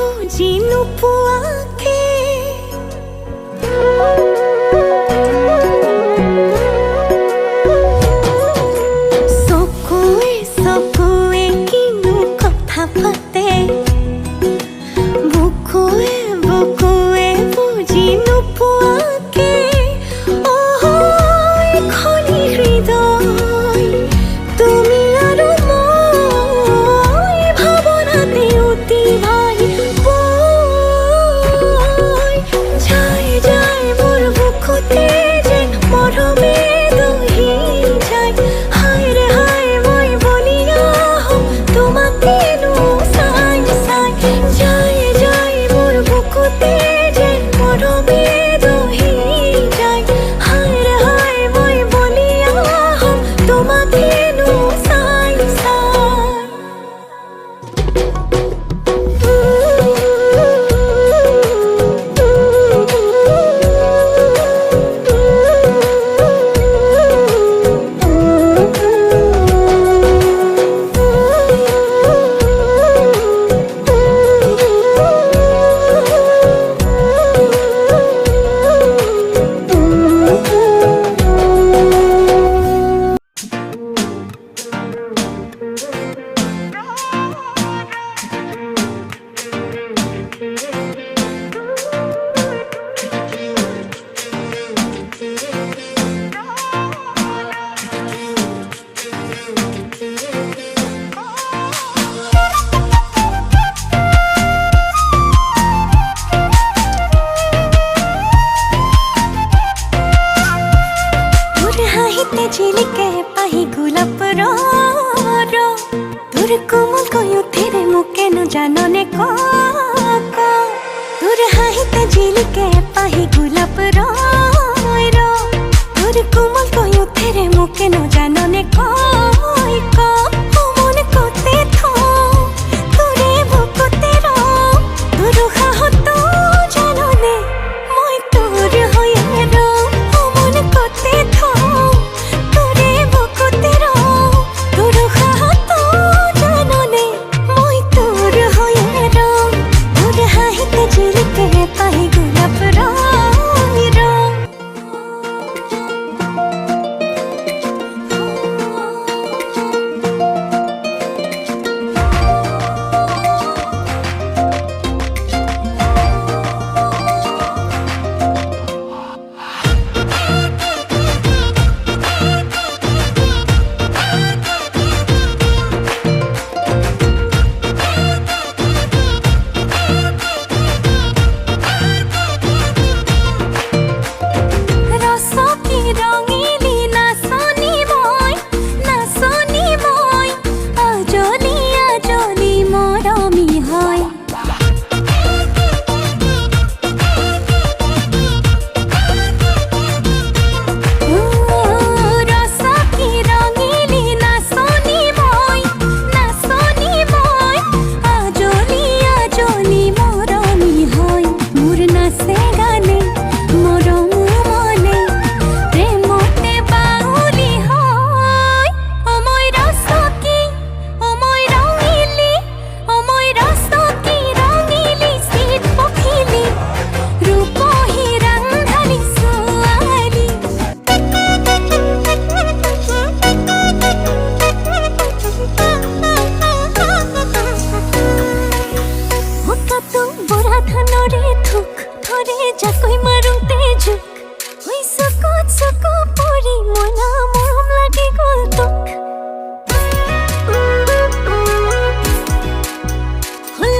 বুজি নোপোৱাকে চকুৱে চকুৱে কিনো কথা পাতে বুকুৱে বুকুৱে বুজি নোপোৱাকে খনি হৃদয় তুমি আৰু মই ভাৱনাতে অতি ভাই যায় যায় মোৰ বুকুতে যে মৰমে দহি যায় হায় ৰে হায় মই বলিয়া হওঁ তোমাকেনো চাই চাই যায় যায় মোৰ বুকুতে যে মৰমে দহি যায় হায় ৰে হায় মই বলিয়া হওঁ তোমাকেনো চাই চাই झिलिके पाही गुलाब তোর কোমল কয়ুথিরে মুকে ন জাননে তোর হাহিতে ঝিলিকে পাহি গোলাপ তোর কোমল কয়ুথিরে মুকে ন জাননে মন কতে তোরে বুকুতে তোর হাহত জাননে মই তোর হয়ে মন কতে তোরে বুকুতে তোর হাহত জাননে মই তোর হয়ে তোর হাহিতে ঝিলিকে পাহি গোলাপ যাকৈ মারুং তেজুক ওই সকত সক পরি মনা মরম লাগি গল তোক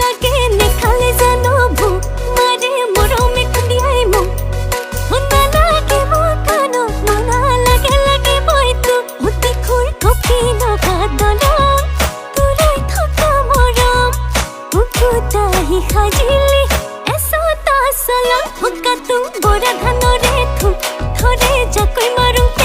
লাগে নেখালে জানো বুক মারে মরমে খুন্দিয়াই মুখ না লাগে মকানো মনা লাগে লাগে বইতো মুতি খুর কপি নগা দলা তোরাই থকা মরম বুকুতাহি সাজিলি এসোতা সলা হুকা তু বড়া ধানরে থু থরে যাকৈ মারুং